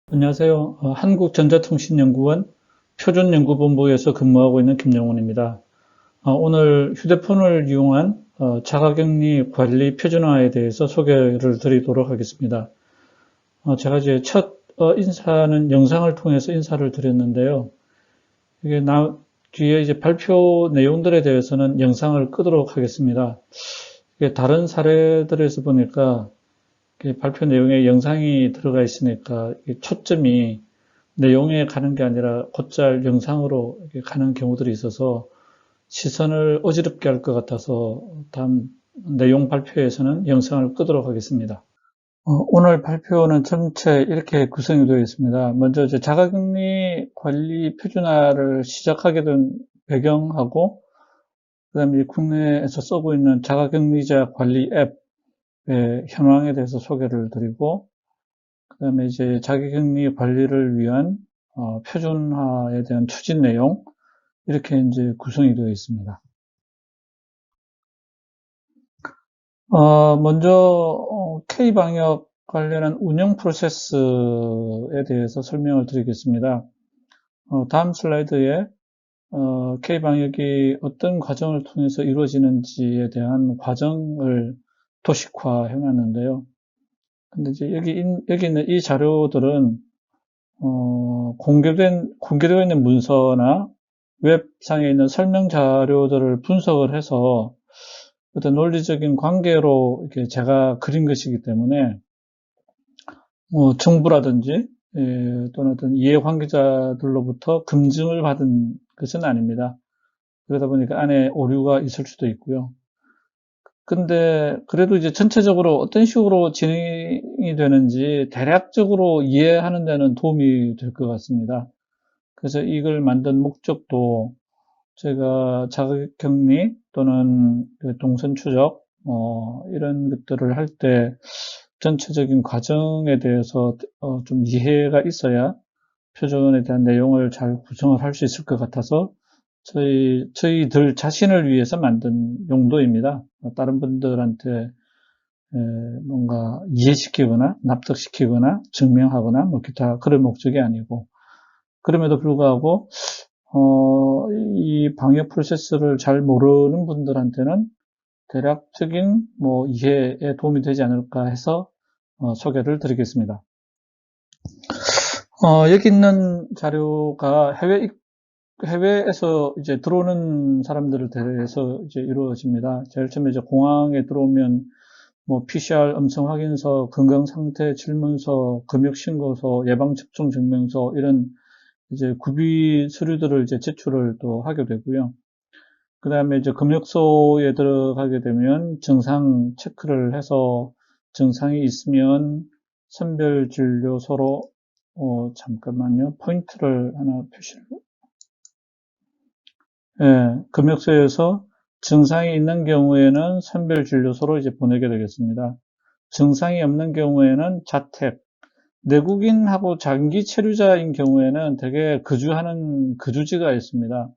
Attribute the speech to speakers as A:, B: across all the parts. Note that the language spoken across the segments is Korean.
A: 안녕하세요. 한국전자통신연구원 표준연구본부에서 근무하고 있는 김영훈입니다. 오늘 휴대폰을 이용한 자가격리 관리 표준화에 대해서 소개를 드리도록 하겠습니다. 제가 이제 첫 인사는 영상을 통해서 인사를 드렸는데요. 이게 뒤에 이제 발표 내용들에 대해서는 영상을 끄도록 하겠습니다. 이게 다른 사례들에서 보니까 발표 내용에 영상이 들어가 있으니까 초점이 내용에 가는 게 아니라 곧잘 영상으로 가는 경우들이 있어서 시선을 어지럽게 할 것 같아서 다음 내용 발표에서는 영상을 끄도록 하겠습니다. 오늘 발표는 전체 이렇게 구성이 되어 있습니다. 먼저 이제 자가격리 관리 표준화를 시작하게 된 배경하고, 그다음에 국내에서 쓰고 있는 자가격리자 관리 앱의 현황에 대해서 소개를 드리고, 그다음에 이제 자기격리 관리를 위한 표준화에 대한 추진 내용, 이렇게 이제 구성이 되어 있습니다. 먼저 K방역 관련한 운영 프로세스에 대해서 설명을 드리겠습니다. 다음 슬라이드에 K방역이 어떤 과정을 통해서 이루어지는지에 대한 과정을 도식화해 놨는데요. 근데 이제 여기 있는 이 자료들은 공개되어 있는 문서나 웹상에 있는 설명 자료들을 분석을 해서 어떤 논리적인 관계로 이렇게 제가 그린 것이기 때문에 정부라든지 또는 어떤 이해 관계자들로부터 검증을 받은 것은 아닙니다. 그러다 보니까 안에 오류가 있을 수도 있고요. 근데 그래도 이제 전체적으로 어떤 식으로 진행이 되는지 대략적으로 이해하는 데는 도움이 될 것 같습니다. 그래서 이걸 만든 목적도 제가 자가격리 또는 동선 추적 이런 것들을 할 때 전체적인 과정에 대해서 좀 이해가 있어야 표준에 대한 내용을 잘 구성을 할 수 있을 것 같아서 저희들 자신을 위해서 만든 용도입니다. 다른 분들한테 뭔가 이해시키거나 납득시키거나 증명하거나 뭐 기타 그런 목적이 아니고, 그럼에도 불구하고 이 방역 프로세스를 잘 모르는 분들한테는 대략적인 뭐 이해에 도움이 되지 않을까 해서 소개를 드리겠습니다. 여기 있는 자료가 해외에서 이제 들어오는 사람들을 대해서 이제 이루어집니다. 제일 처음에 이제 공항에 들어오면 뭐 PCR 음성 확인서, 건강 상태 질문서, 금역 신고서, 예방 접종 증명서 이런 이제 구비 서류들을 이제 제출을 또 하게 되고요. 그 다음에 이제 검역소에 들어가게 되면 증상 체크를 해서 증상이 있으면 선별진료소로 잠깐만요. 포인트를 하나 표시를. 예, 검역소에서 증상이 있는 경우에는 선별진료소로 이제 보내게 되겠습니다. 증상이 없는 경우에는 자택, 내국인하고 장기 체류자인 경우에는 되게 거주하는 거주지가 있습니다.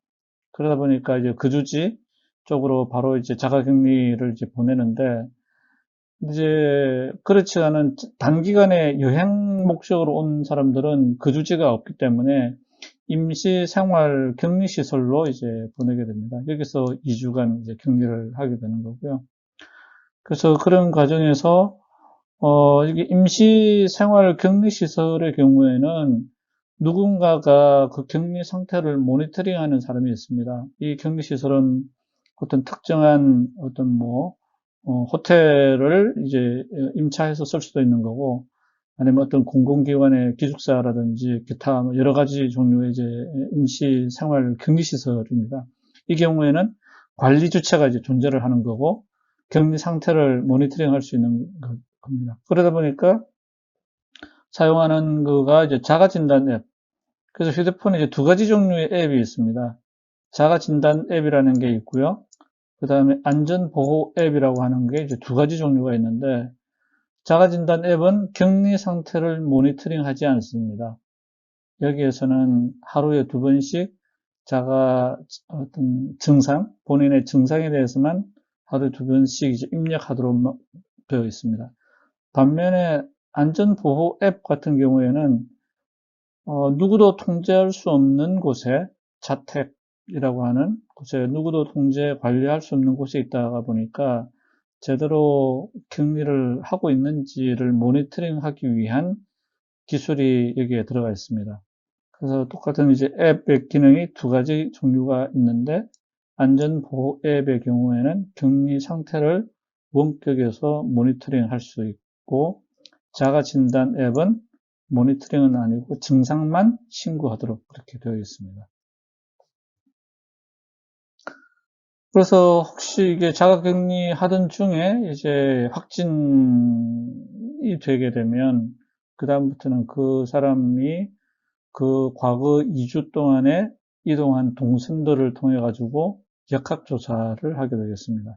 A: 그러다 보니까 이제 거주지 쪽으로 바로 이제 자가격리를 이제 보내는데, 이제 그렇지 않은 단기간에 여행 목적으로 온 사람들은 거주지가 없기 때문에 임시 생활 격리 시설로 이제 보내게 됩니다. 여기서 2주간 이제 격리를 하게 되는 거고요. 그래서 그런 과정에서 이게 임시 생활 격리 시설의 경우에는 누군가가 그 격리 상태를 모니터링하는 사람이 있습니다. 이 격리 시설은 어떤 특정한 어떤 호텔을 이제 임차해서 쓸 수도 있는 거고, 아니면 어떤 공공기관의 기숙사라든지 기타 여러 가지 종류의 이제 임시 생활 격리 시설입니다. 이 경우에는 관리 주체가 이제 존재를 하는 거고, 격리 상태를 모니터링 할 수 있는 겁니다. 그러다 보니까 사용하는 거가 이제 자가진단 앱. 그래서 휴대폰에 이제 두 가지 종류의 앱이 있습니다. 자가진단 앱이라는 게 있고요. 그 다음에 안전보호 앱이라고 하는 게 이제 두 가지 종류가 있는데, 자가진단 앱은 격리 상태를 모니터링 하지 않습니다. 여기에서는 하루에 2번씩 어떤 본인의 증상에 대해서만 하루에 2번씩 이제 입력하도록 되어 있습니다. 반면에 안전보호 앱 같은 경우에는 누구도 통제할 수 없는 곳에, 자택이라고 하는 곳에 누구도 통제 관리할 수 없는 곳에 있다가 보니까 제대로 격리를 하고 있는지를 모니터링하기 위한 기술이 여기에 들어가 있습니다. 그래서 똑같은 이제 앱의 기능이 두 가지 종류가 있는데, 안전보호 앱의 경우에는 격리 상태를 원격에서 모니터링 할 수 있고, 자가진단 앱은 모니터링은 아니고 증상만 신고하도록 그렇게 되어 있습니다. 그래서 혹시 이게 자가격리 하던 중에 이제 확진이 되게 되면 그다음부터는 그 사람이 그 과거 2주 동안에 이동한 동선들을 통해 가지고 역학조사를 하게 되겠습니다.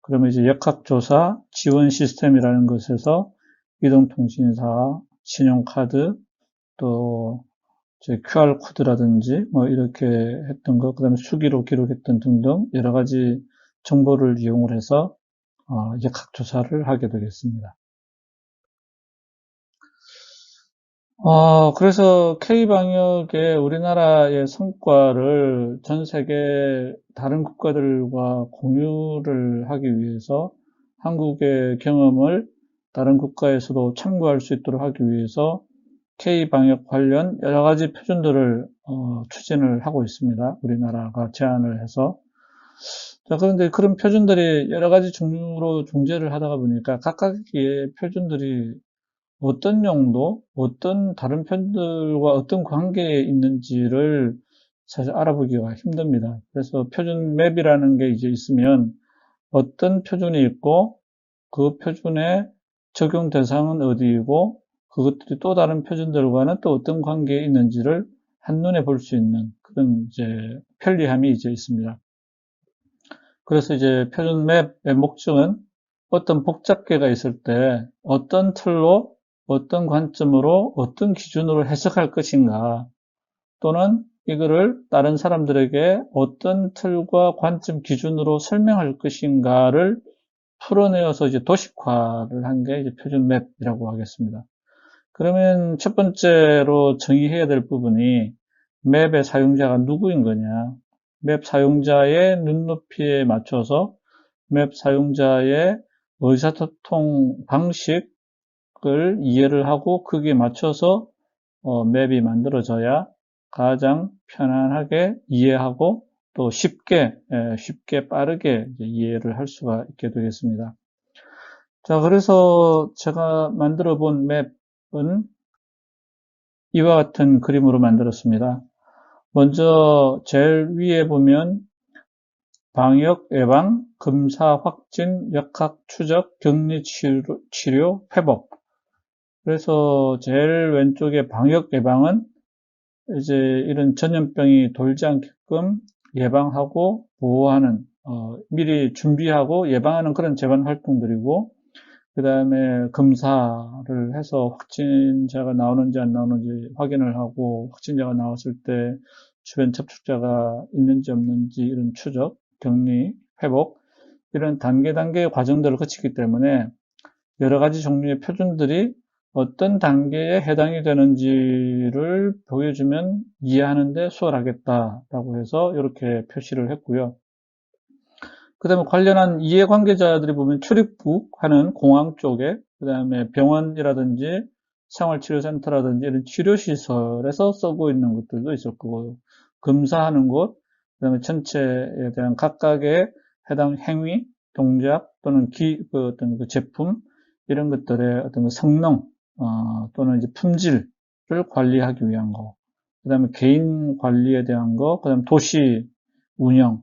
A: 그러면 이제 역학조사 지원 시스템이라는 것에서 이동통신사, 신용카드, 또 QR코드라든지 뭐 이렇게 했던 거, 그다음에 수기로 기록했던 등등 여러 가지 정보를 이용을 해서 역학조사를 하게 되겠습니다. 그래서 K방역의 우리나라의 성과를 전 세계 다른 국가들과 공유를 하기 위해서 한국의 경험을 다른 국가에서도 참고할 수 있도록 하기 위해서 K방역 관련 여러 가지 표준들을 추진을 하고 있습니다. 우리나라가 제안을 해서. 자, 그런데 그런 표준들이 여러 가지 종류로 존재를 하다가 보니까 각각의 표준들이 어떤 용도, 어떤 다른 편들과 어떤 관계에 있는지를 사실 알아보기가 힘듭니다. 그래서 표준 맵이라는 게 이제 있으면 어떤 표준이 있고 그 표준의 적용 대상은 어디이고 그것들이 또 다른 표준들과는 또 어떤 관계에 있는지를 한눈에 볼 수 있는 그런 이제 편리함이 이제 있습니다. 그래서 이제 표준 맵의 목적은 어떤 복잡계가 있을 때 어떤 틀로 어떤 관점으로 어떤 기준으로 해석할 것인가, 또는 이거를 다른 사람들에게 어떤 틀과 관점 기준으로 설명할 것인가를 풀어내어서 이제 도식화를 한 게 이제 표준 맵이라고 하겠습니다. 그러면 첫 번째로 정의해야 될 부분이 맵의 사용자가 누구인 거냐, 맵 사용자의 눈높이에 맞춰서 맵 사용자의 의사소통 방식을 이해를 하고 거기에 맞춰서 맵이 만들어져야 가장 편안하게 이해하고 또 쉽게 빠르게 이해를 할 수가 있게 되겠습니다. 자, 그래서 제가 만들어 본 맵은 이와 같은 그림으로 만들었습니다. 먼저 제일 위에 보면 방역, 예방, 검사, 확진, 역학, 추적, 격리, 치료, 회복. 그래서 제일 왼쪽에 방역, 예방은 이제 이런 전염병이 돌지 않게끔 예방하고 보호하는, 미리 준비하고 예방하는 그런 재반 활동들이고, 그 다음에 검사를 해서 확진자가 나오는지 안 나오는지 확인을 하고, 확진자가 나왔을 때 주변 접촉자가 있는지 없는지 이런 추적, 격리, 회복, 이런 단계의 과정들을 거치기 때문에 여러 가지 종류의 표준들이 어떤 단계에 해당이 되는지를 보여주면 이해하는데 수월하겠다라고 해서 이렇게 표시를 했고요. 그 다음에 관련한 이해관계자들이 보면 출입국 하는 공항 쪽에, 그 다음에 병원이라든지 생활치료센터라든지 이런 치료시설에서 쓰고 있는 것들도 있을 거고요. 검사하는 곳, 그 다음에 전체에 대한 각각의 해당 행위, 동작 또는 어떤 그 제품, 이런 것들의 어떤 그 성능, 또는 이제 품질을 관리하기 위한 거. 그 다음에 개인 관리에 대한 거, 그 다음에 도시 운영.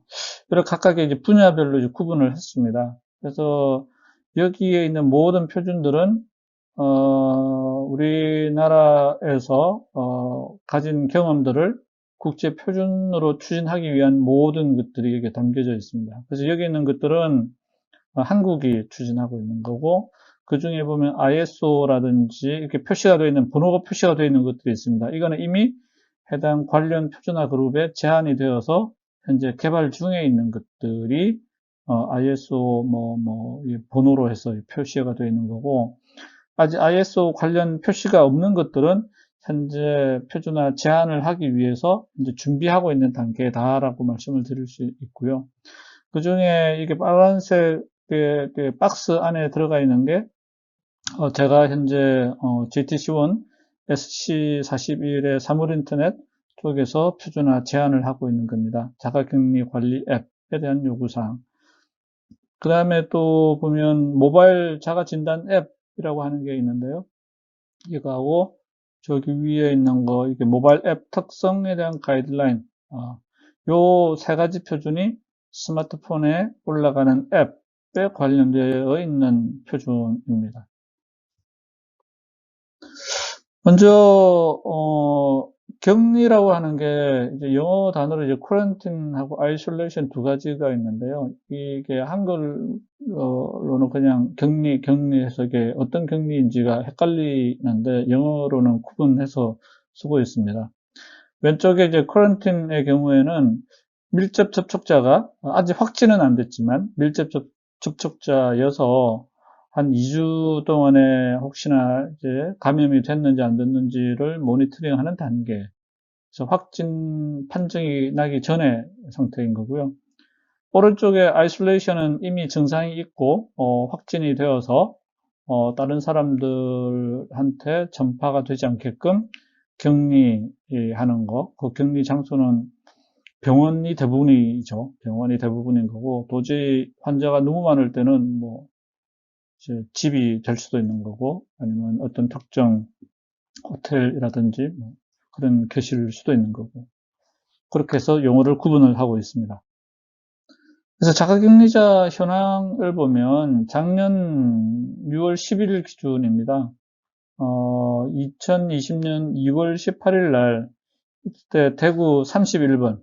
A: 이렇게 각각의 이제 분야별로 이제 구분을 했습니다. 그래서 여기에 있는 모든 표준들은, 우리나라에서, 가진 경험들을 국제 표준으로 추진하기 위한 모든 것들이 여기에 담겨져 있습니다. 그래서 여기 있는 것들은 한국이 추진하고 있는 거고, 그 중에 보면 ISO라든지 이렇게 표시가 되어 있는, 번호가 표시가 되어 있는 것들이 있습니다. 이거는 이미 해당 관련 표준화 그룹에 제한이 되어서 현재 개발 중에 있는 것들이 ISO 번호로 해서 표시가 되어 있는 거고, 아직 ISO 관련 표시가 없는 것들은 현재 표준화 제안을 하기 위해서 이제 준비하고 있는 단계다라고 말씀을 드릴 수 있고요. 그 중에 이게 빨간색 그 박스 안에 들어가 있는 게 제가 현재 GTC1 SC41의 사물인터넷 쪽에서 표준화 제안을 하고 있는 겁니다. 자가격리 관리 앱에 대한 요구사항. 그 다음에 또 보면 모바일 자가진단 앱이라고 하는 게 있는데요. 이거하고 저기 위에 있는 거, 이게 모바일 앱 특성에 대한 가이드라인. 요 세 가지 표준이 스마트폰에 올라가는 앱에 관련되어 있는 표준입니다. 먼저 격리라고 하는 게 이제 영어 단어로 이제 quarantine하고 isolation 두 가지가 있는데요. 이게 한글로는 그냥 격리해서 이게 어떤 격리인지가 헷갈리는데 영어로는 구분해서 쓰고 있습니다. 왼쪽에 이제 quarantine의 경우에는 밀접 접촉자가 아직 확진은 안 됐지만 밀접 접촉자여서 한 2주 동안에 혹시나 이제 감염이 됐는지 안 됐는지를 모니터링하는 단계. 그래서 확진 판정이 나기 전에 상태인 거고요. 오른쪽에 아이솔레이션은 이미 증상이 있고 확진이 되어서 다른 사람들한테 전파가 되지 않게끔 격리하는 거. 그 격리 장소는 병원이 대부분이죠. 병원이 대부분인 거고 도저히 환자가 너무 많을 때는 뭐 집이 될 수도 있는 거고 아니면 어떤 특정 호텔이라든지 뭐 그런 교실일 수도 있는 거고 그렇게 해서 용어를 구분을 하고 있습니다. 그래서 자가격리자 현황을 보면 작년 6월 11일 기준입니다. 2020년 2월 18일 날 이때 대구 31번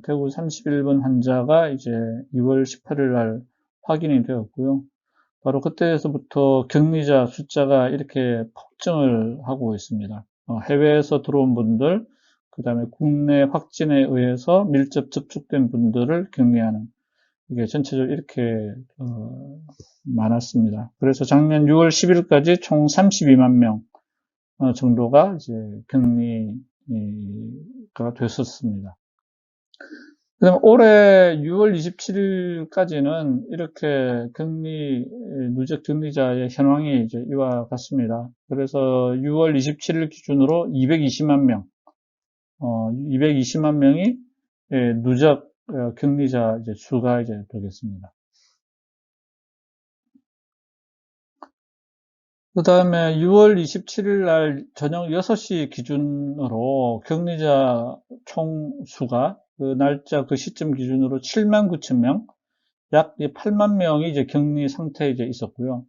A: 대구 31번 환자가 이제 2월 18일 날 확인이 되었고요. 바로 그때에서부터 격리자 숫자가 이렇게 폭증을 하고 있습니다. 해외에서 들어온 분들, 그 다음에 국내 확진에 의해서 밀접 접촉된 분들을 격리하는 이게 전체적으로 이렇게 많았습니다. 그래서 작년 6월 10일까지 총 32만 명 정도가 이제 격리가 됐었습니다. 그다음 올해 6월 27일까지는 이렇게 누적 격리자의 현황이 이제 이와 같습니다. 그래서 6월 27일 기준으로 220만 명, 220만 명이 누적 격리자 이제 수가 이제 되겠습니다. 그 다음에 6월 27일 날 저녁 6시 기준으로 격리자 총 수가 그 날짜 그 시점 기준으로 7만 9천 명, 약 8만 명이 이제 격리 상태에 이제 있었고요.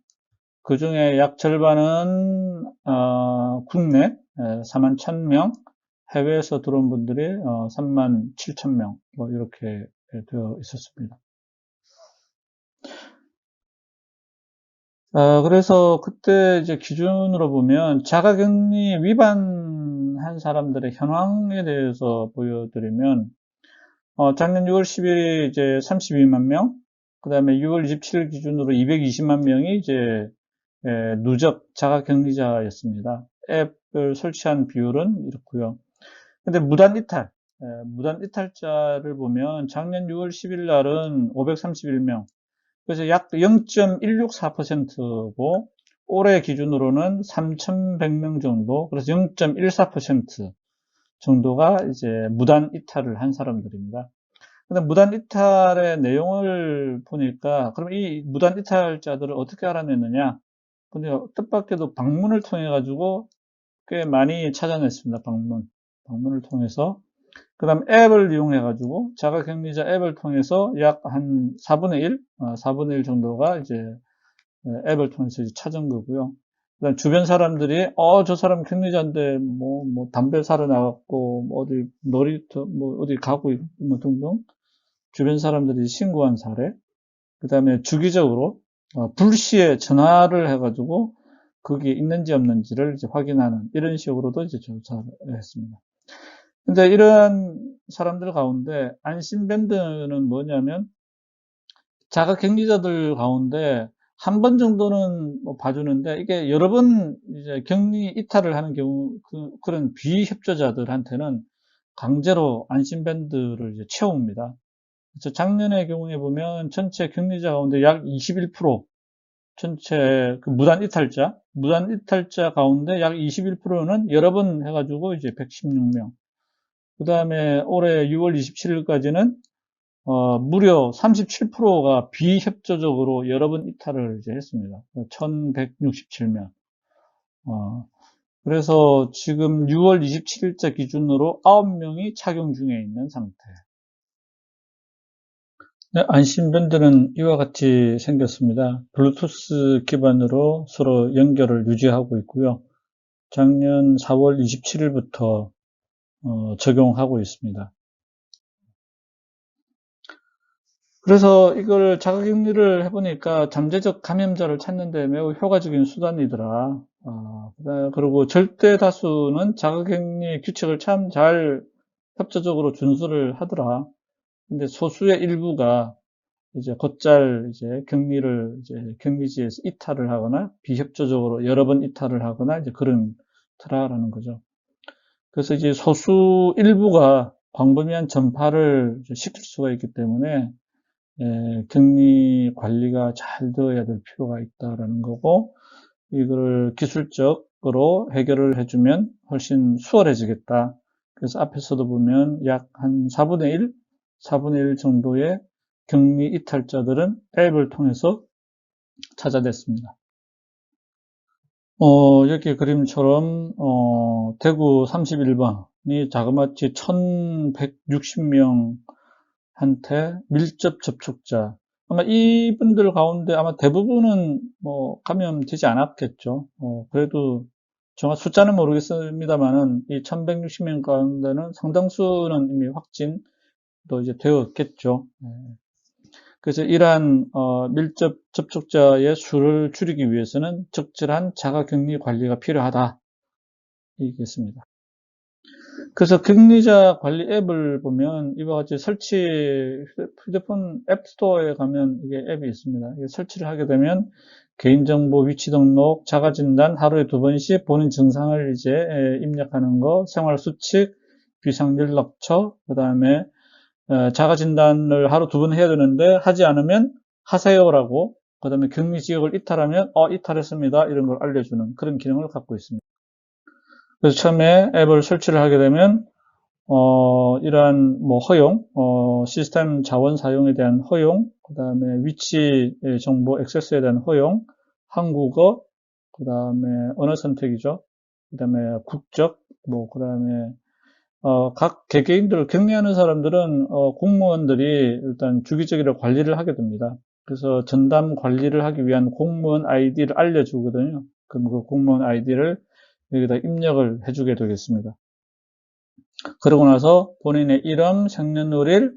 A: 그 중에 약 절반은 국내 4만 1,000명, 해외에서 들어온 분들이 3만 7천 명, 뭐 이렇게 되어 있었습니다. 그래서 그때 이제 기준으로 보면 자가격리 위반한 사람들의 현황에 대해서 보여드리면 작년 6월 10일에 이제 32만 명, 그 다음에 6월 27일 기준으로 220만 명이 이제 누적 자가격리자였습니다. 앱을 설치한 비율은 이렇고요. 근데 무단 이탈자를 보면 작년 6월 10일 날은 531명, 그래서 약 0.164%고 올해 기준으로는 3,100명 정도, 그래서 0.14% 정도가 이제 무단 이탈을 한 사람들입니다. 근데 무단 이탈의 내용을 보니까 그럼 이 무단 이탈자들을 어떻게 알아냈느냐? 근데 뜻밖에도 방문을 통해 가지고 꽤 많이 찾아냈습니다. 방문을 통해서. 그 다음 앱을 이용해 가지고 자가격리자 앱을 통해서 약 한 4분의 1 정도가 이제 앱을 통해서 이제 찾은 거고요. 그다음 주변 사람들이 저 사람 격리자인데 뭐 담배 사러 나갔고 뭐 어디 놀이터 뭐 어디 가고 있고 뭐 등등 주변 사람들이 신고한 사례. 그다음에 주기적으로 불시에 전화를 해가지고 거기에 있는지 없는지를 이제 확인하는 이런 식으로도 이제 조사를 했습니다. 근데 이런 사람들 가운데 안심밴드는 뭐냐면 자가격리자들 가운데 한 번 정도는 뭐 봐주는데 이게 여러 번 이제 격리 이탈을 하는 경우 그런 비협조자들한테는 강제로 안심밴드를 이제 채웁니다. 그래서 작년의 경우에 보면 전체 격리자 가운데 약 21% 전체 그 무단 이탈자 가운데 약 21%는 여러 번 해가지고 이제 116명. 그 다음에 올해 6월 27일까지는 무려 37%가 비협조적으로 여러 번 이탈을 이제 했습니다. 1167명. 그래서 지금 6월 27일자 기준으로 9명이 착용 중에 있는 상태. 네, 안심밴드는 이와 같이 생겼습니다. 블루투스 기반으로 서로 연결을 유지하고 있고요. 작년 4월 27일부터 적용하고 있습니다. 그래서 이걸 자가격리를 해보니까 잠재적 감염자를 찾는 데 매우 효과적인 수단이더라. 그리고 절대 다수는 자가격리 규칙을 참 잘 협조적으로 준수를 하더라. 근데 소수의 일부가 이제 곧잘 이제 격리를 이제 격리지에서 이탈을 하거나 비협조적으로 여러 번 이탈을 하거나 이제 그런 트라라는 거죠. 그래서 이제 소수 일부가 광범위한 전파를 시킬 수가 있기 때문에 격리 관리가 잘 되어야 될 필요가 있다라는 거고, 이거를 기술적으로 해결을 해주면 훨씬 수월해지겠다. 그래서 앞에서도 보면 약 한 4분의 1 정도의 격리 이탈자들은 앱을 통해서 찾아냈습니다. 이렇게 그림처럼, 대구 31번이 자그마치 1160명한테 밀접 접촉자. 아마 이분들 가운데 아마 대부분은 뭐 감염되지 않았겠죠. 그래도 정확 숫자는 모르겠습니다만은 이 1160명 가운데는 상당수는 이미 확진도 이제 되었겠죠. 그래서 이러한 밀접 접촉자의 수를 줄이기 위해서는 적절한 자가격리 관리가 필요하다. 이겠습니다. 그래서 격리자 관리 앱을 보면 이와 같이 휴대폰 앱스토어에 가면 이게 앱이 있습니다. 이게 설치를 하게 되면 개인정보 위치 등록, 자가진단 하루에 2번씩 본인 증상을 이제 입력하는 거, 생활수칙, 비상연락처, 그 다음에 자가진단을 하루 2번 해야 되는데 하지 않으면 하세요라고, 그 다음에 격리 지역을 이탈하면 이탈했습니다 이런 걸 알려주는 그런 기능을 갖고 있습니다. 그래서 처음에 앱을 설치를 하게 되면 이러한 뭐 허용, 시스템 자원 사용에 대한 허용, 그 다음에 위치 정보 액세스에 대한 허용, 한국어, 그 다음에 언어 선택이죠. 그 다음에 국적, 그 다음에 각 개개인들 격리하는 사람들은 공무원들이 일단 주기적으로 관리를 하게 됩니다. 그래서 전담 관리를 하기 위한 공무원 아이디를 알려주거든요. 그럼 그 공무원 아이디를 여기다 입력을 해주게 되겠습니다. 그러고 나서 본인의 이름, 생년월일,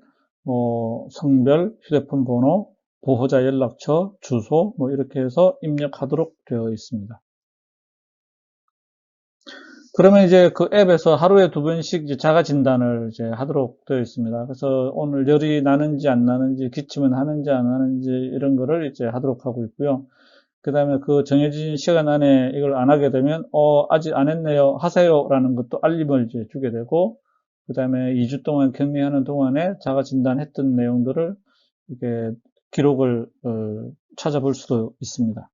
A: 성별, 휴대폰 번호, 보호자 연락처, 주소 이렇게 해서 입력하도록 되어 있습니다. 그러면 이제 그 앱에서 하루에 2번씩 이제 자가 진단을 이제 하도록 되어 있습니다. 그래서 오늘 열이 나는지 안 나는지, 기침은 하는지 안 하는지 이런 거를 이제 하도록 하고 있고요. 그 다음에 그 정해진 시간 안에 이걸 안 하게 되면 아직 안 했네요 하세요 라는 것도 알림을 이제 주게 되고, 그 다음에 2주 동안 격리하는 동안에 자가 진단했던 내용들을 이렇게 기록을 찾아볼 수도 있습니다.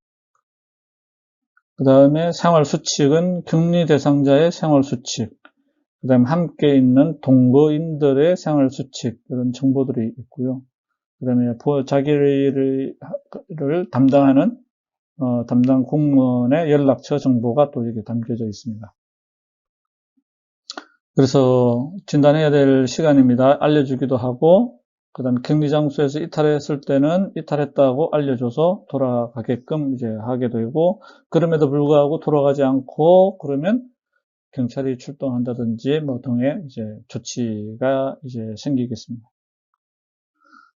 A: 그 다음에 생활수칙은 격리 대상자의 생활수칙, 그 다음에 함께 있는 동거인들의 생활수칙, 이런 정보들이 있고요. 그 다음에 자기를 담당하는 담당 공무원의 연락처 정보가 또 여기 담겨져 있습니다. 그래서 진단해야 될 시간입니다. 알려주기도 하고, 그 다음에 격리 장소에서 이탈했을 때는 이탈했다고 알려줘서 돌아가게끔 이제 하게 되고, 그럼에도 불구하고 돌아가지 않고 그러면 경찰이 출동한다든지 등의 이제 조치가 이제 생기겠습니다.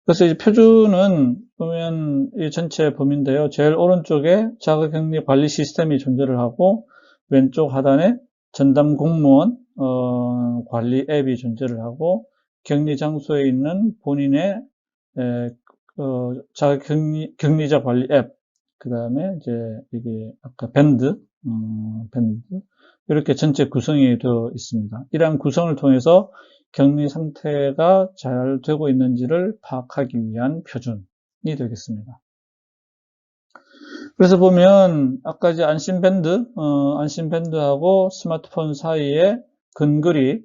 A: 그래서 이제 표준은 보면 이 전체 범위인데요. 제일 오른쪽에 자가격리 관리 시스템이 존재를 하고, 왼쪽 하단에 전담 공무원 관리 앱이 존재를 하고, 격리 장소에 있는 본인의 자가격리자 관리 앱, 그 다음에 이제 이게 아까 밴드, 이렇게 전체 구성이 되어 있습니다. 이러한 구성을 통해서 격리 상태가 잘 되고 있는지를 파악하기 위한 표준이 되겠습니다. 그래서 보면 아까 이제 안심밴드하고 스마트폰 사이에 근거리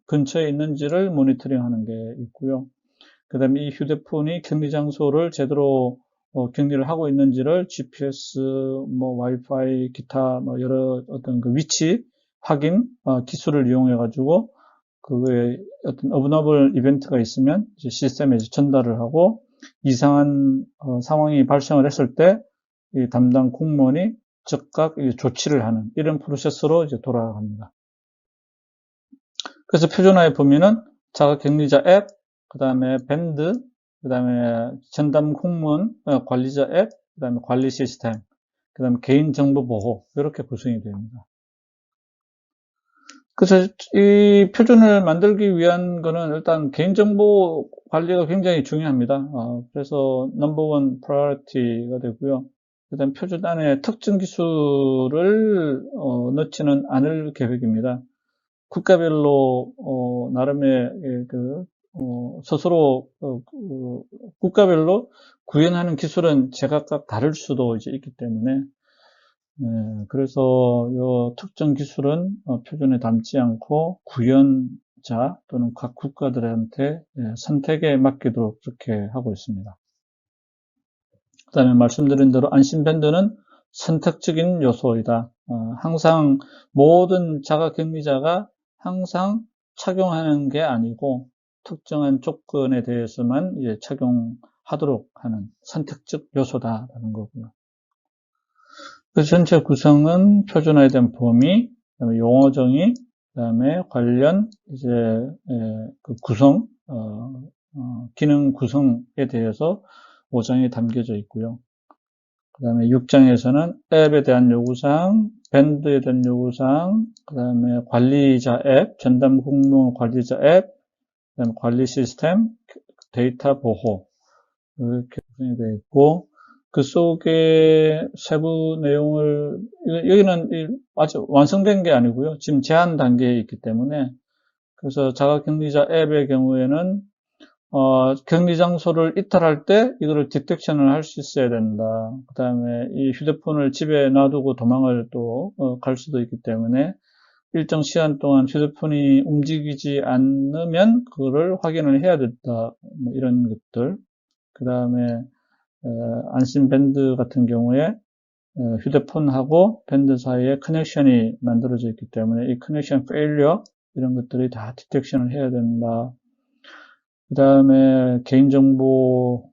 A: 근처에 있는지를 모니터링하는 게 있고요. 그 다음에 이 휴대폰이 격리 장소를 제대로 격리를 하고 있는지를 GPS, 와이파이, 기타 여러 어떤 그 위치 확인 기술을 이용해 가지고 그거에 어떤 어브너블 이벤트가 있으면 이제 시스템에 전달을 하고 이상한 상황이 발생을 했을 때 이 담당 공무원이 즉각 조치를 하는 이런 프로세스로 이제 돌아갑니다. 그래서 표준화에 보면은 자가격리자 앱, 그 다음에 밴드, 그 다음에 전담 공무원 관리자 앱, 그 다음에 관리 시스템, 그 다음에 개인정보 보호 이렇게 구성이 됩니다. 그래서 이 표준을 만들기 위한 거는 일단 개인정보 관리가 굉장히 중요합니다. 그래서 넘버원 프라이어티가 되고요. 그 다음 표준 안에 특정 기술을 넣지는 않을 계획입니다. 국가별로 나름의 스스로 국가별로 구현하는 기술은 제각각 다를 수도 이제 있기 때문에 그래서 이 특정 기술은 표준에 담지 않고 구현자 또는 각 국가들한테 선택에 맡기도록 그렇게 하고 있습니다. 그 다음에 말씀드린 대로 안심밴드는 선택적인 요소이다. 항상 모든 자가격리자가 항상 착용하는 게 아니고 특정한 조건에 대해서만 이제 착용하도록 하는 선택적 요소다라는 거고요. 그 전체 구성은 표준화에 대한 범위, 그다음에 용어 정의, 그다음에 관련 이제 그 구성, 기능 구성에 대해서 5장에 담겨져 있고요. 그 다음에 6장에서는 앱에 대한 요구사항, 밴드에 대한 요구사항, 그 다음에 관리자 앱, 전담 공무원 관리자 앱, 그 다음에 관리 시스템, 데이터 보호 이렇게 구성이 되어 있고 그 속에 세부 내용을 여기는 아직 완성된 게 아니고요. 지금 제한 단계에 있기 때문에 그래서 자가격리자 앱의 경우에는 격리 장소를 이탈할 때 이거를 디텍션을 할 수 있어야 된다. 그 다음에 이 휴대폰을 집에 놔두고 도망을 또 갈 수도 있기 때문에 일정 시간 동안 휴대폰이 움직이지 않으면 그거를 확인을 해야 된다. 이런 것들. 그 다음에 안심 밴드 같은 경우에 휴대폰하고 밴드 사이에 커넥션이 만들어져 있기 때문에 이 커넥션 페일리어 이런 것들이 다 디텍션을 해야 된다. 그 다음에 개인정보,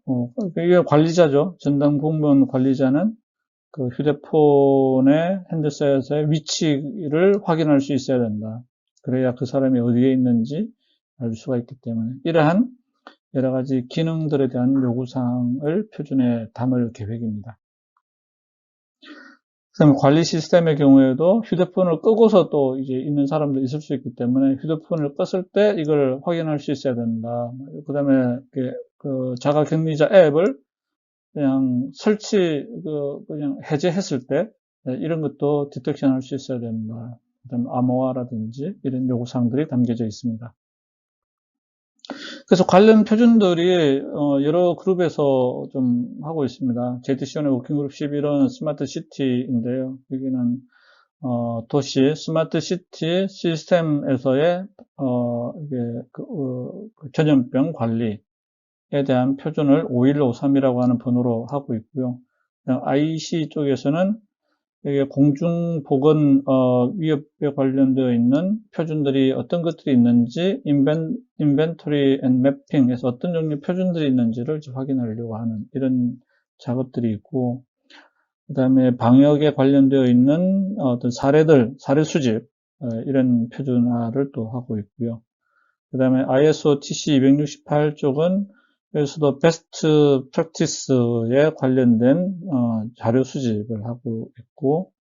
A: 이게 관리자죠. 전담 공무원 관리자는 그 휴대폰의 핸드셋의 위치를 확인할 수 있어야 된다. 그래야 그 사람이 어디에 있는지 알 수가 있기 때문에 이러한 여러 가지 기능들에 대한 요구사항을 표준에 담을 계획입니다. 그다음에 관리 시스템의 경우에도 휴대폰을 끄고서 또 이제 있는 사람도 있을 수 있기 때문에 휴대폰을 껐을 때 이걸 확인할 수 있어야 된다. 그다음에 그 자가격리자 앱을 그냥 그냥 해제했을 때 이런 것도 디텍션 할 수 있어야 된다. 그다음에 암호화라든지 이런 요구사항들이 담겨져 있습니다. 그래서 관련 표준들이 여러 그룹에서 좀 하고 있습니다. JTC원의 워킹그룹 11은 스마트 시티인데요. 여기는 도시 스마트 시티 시스템에서의 이게 전염병 관리에 대한 표준을 5153이라고 하는 번호로 하고 있고요. IC 쪽에서는 이게 공중보건 위협에 관련되어 있는 표준들이 어떤 것들이 있는지 인벤토리 앤 매핑에서 어떤 종류의 표준들이 있는지를 확인하려고 하는 이런 작업들이 있고 그 다음에 방역에 관련되어 있는 어떤 사례 수집 이런 표준화를 또 하고 있고요. 그 다음에 ISO TC 268 쪽은 여기서도 베스트 프랙티스에 관련된 자료 수집을 하고 있고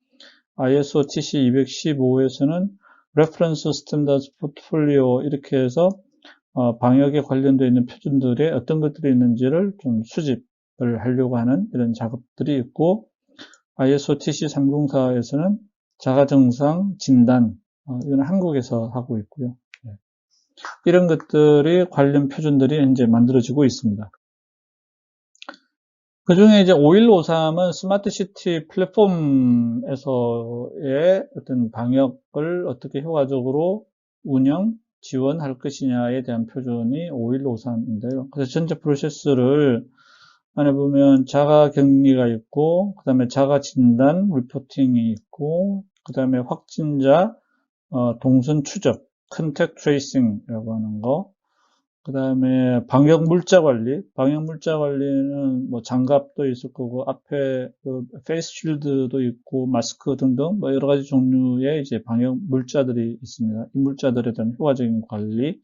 A: ISO TC 215에서는 레퍼런스 스탠다드 포트폴리오 이렇게 해서 방역에 관련되어 있는 표준들에 어떤 것들이 있는지를 좀 수집 하려고 하는 이런 작업들이 있고, ISO TC 304에서는 자가정상 진단, 이건 한국에서 하고 있고요. 이런 것들이 관련 표준들이 현재 만들어지고 있습니다. 그 중에 이제 5153은 스마트시티 플랫폼에서의 어떤 방역을 어떻게 효과적으로 운영, 지원할 것이냐에 대한 표준이 5153인데요. 그래서 전체 프로세스를 안에 보면 자가 격리가 있고, 그 다음에 자가 진단, 리포팅이 있고, 그 다음에 확진자, 동선 추적, 컨택트 트레이싱이라고 하는 거, 그 다음에 방역 물자 관리, 방역 물자 관리는 뭐 장갑도 있을 거고, 앞에 그 페이스 쉴드도 있고, 마스크 등등 뭐 여러 가지 종류의 이제 방역 물자들이 있습니다. 이 물자들에 대한 효과적인 관리,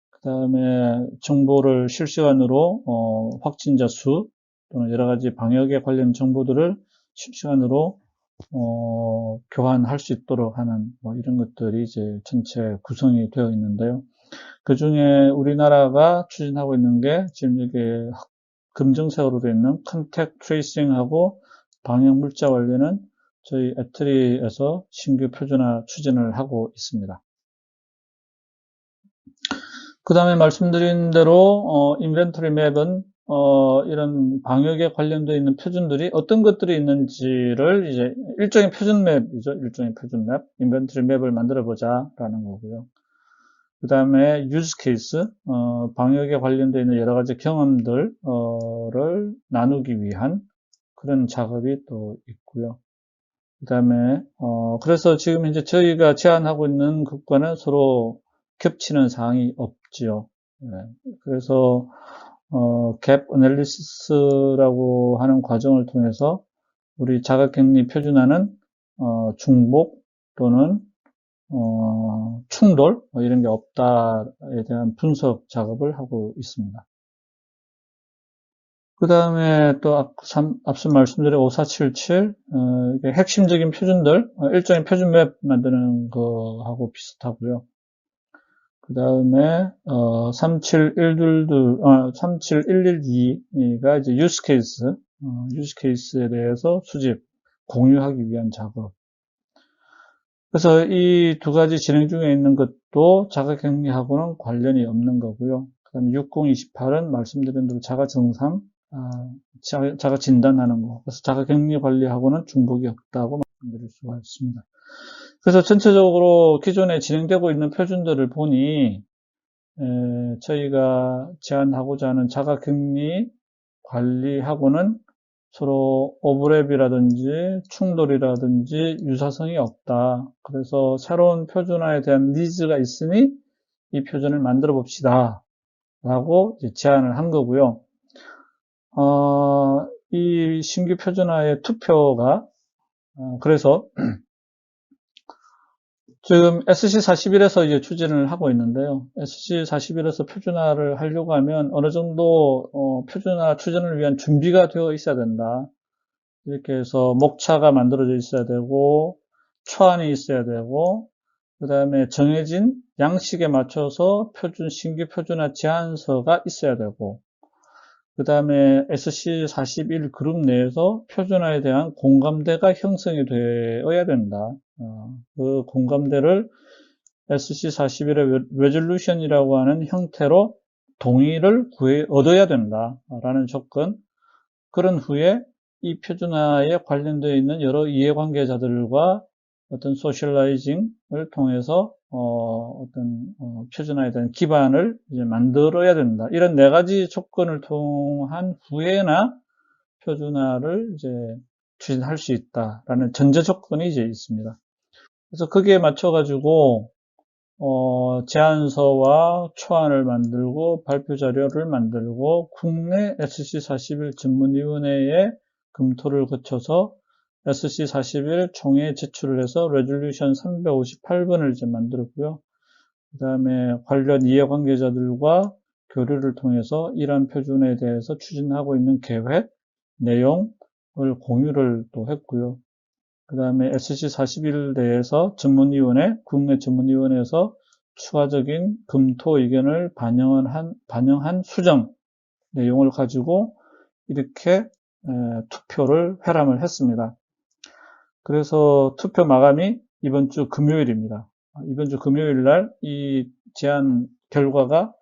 A: 그 다음에 정보를 실시간으로 확진자 수 또는 여러 가지 방역에 관련 정보들을 실시간으로 교환할 수 있도록 하는 뭐 이런 것들이 이제 전체 구성이 되어 있는데요. 그 중에 우리나라가 추진하고 있는 게 지금 여기에 금정색으로 되어 있는 컨택트 트레이싱하고 방역 물자 관리는 저희 애트리에서 신규 표준화 추진을 하고 있습니다. 그 다음에 말씀드린 대로 인벤토리 맵은 이런 방역에 관련되어 있는 표준들이 어떤 것들이 있는지를 이제 일종의 표준 맵이죠. 일종의 표준 맵, 인벤토리 맵을 만들어 보자라는 거고요. 그 다음에 유즈 케이스, 방역에 관련되어 있는 여러 가지 경험들을 나누기 위한 그런 작업이 또 있고요. 그 다음에 그래서 지금 이제 저희가 제안하고 있는 것과는 서로 겹치는 사항이 없지요. 네. 그래서 갭 애널리시스라고 하는 과정을 통해서 우리 자가격리 표준화는 중복 또는 충돌 이런 게 없다에 대한 분석 작업을 하고 있습니다. 그 다음에 또 앞서 말씀드린 5477 이게 핵심적인 표준들 일종의 표준 맵 만드는 거하고 비슷하고요. 그 다음에 37112가 이제 유스 케이스에 대해서 수집 공유하기 위한 작업. 그래서 이 두 가지 진행 중에 있는 것도 자가격리하고는 관련이 없는 거고요. 그 다음에 6028은 말씀드린 대로 자가정상, 자가 진단하는 거. 그래서 자가격리 관리하고는 중복이 없다고 말씀드릴 수가 있습니다. 그래서 전체적으로 기존에 진행되고 있는 표준들을 보니 저희가 제안하고자 하는 자가격리 관리하고는 서로 오버랩이라든지 충돌이라든지 유사성이 없다. 그래서 새로운 표준화에 대한 니즈가 있으니 이 표준을 만들어 봅시다. 라고 제안을 한 거고요. 이 신규 표준화의 투표가 그래서 지금 SC41에서 이제 추진을 하고 있는데요. SC41에서 표준화를 하려고 하면 어느 정도 표준화 추진을 위한 준비가 되어 있어야 된다. 이렇게 해서 목차가 만들어져 있어야 되고 초안이 있어야 되고 그 다음에 정해진 양식에 맞춰서 신규 표준화 제안서가 있어야 되고 그 다음에 SC41 그룹 내에서 표준화에 대한 공감대가 형성이 되어야 된다. 그 공감대를 SC41의 레졸루션이라고 하는 형태로 동의를 얻어야 된다라는 조건. 그런 후에 이 표준화에 관련되어 있는 여러 이해관계자들과 어떤 소셜라이징을 통해서 어떤 표준화에 대한 기반을 이제 만들어야 된다. 이런 네 가지 조건을 통한 후에나 표준화를 이제 추진할 수 있다라는 전제 조건이 이제 있습니다. 그래서 거기에 맞춰가지고 제안서와 초안을 만들고 발표 자료를 만들고 국내 SC41 전문위원회의 검토를 거쳐서 SC41 총회 제출을 해서 레졸루션 358번을 이제 만들었고요. 그 다음에 관련 이해관계자들과 교류를 통해서 이러한 표준에 대해서 추진하고 있는 계획, 내용을 공유를 또 했고요. 그 다음에 SC41 대해서 전문위원회, 국내 전문위원회에서 추가적인 검토 의견을 반영한 수정 내용을 가지고 이렇게 투표를 회람을 했습니다. 그래서 투표 마감이 이번 주 금요일입니다. 이번 주 금요일 날 이 제안 결과가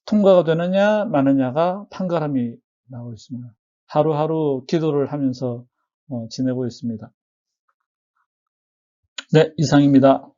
A: 통과가 되느냐 마느냐가 판가름이 나오고 있습니다. 하루하루 기도를 하면서 지내고 있습니다. 네, 이상입니다.